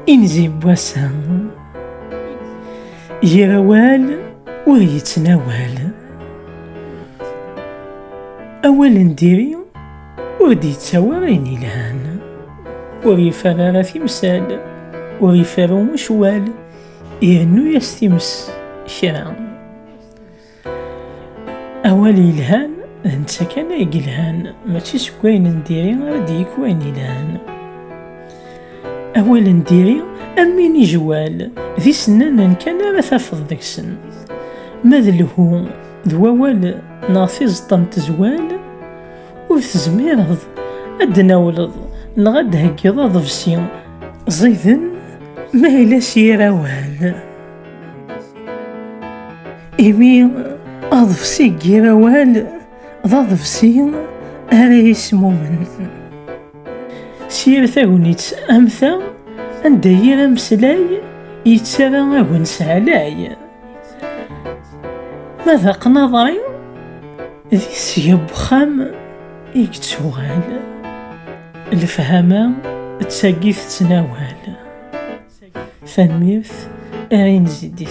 إنزي بواسا يروال ويتناول أولا نديري ودي تسوى غين يلهان وريفرارة تمثال وريفارو مشوال يهنو يستمس شرا أول يلهان انت كان يقلهان ماشي سكوين نديري غاديك وين يلهان أولا نديري أميني جوال ذي سنان كان مثافض ذاك السن ماذلهو ذوال نافز طنت زوال وتزميرض أدناولض نغد هكذا ضفسي زيدن ما إلا سيراوال إمي أضفسي كيراوال ضفسي أرى اسمو من سير ثاونيت أمثا أنداير أمسلاي يتسرى أغن سعلاي ماذا قناضري ذي سيب خام يكتوغال الفهامة تساقيث تناوال فالميرث أين زيدي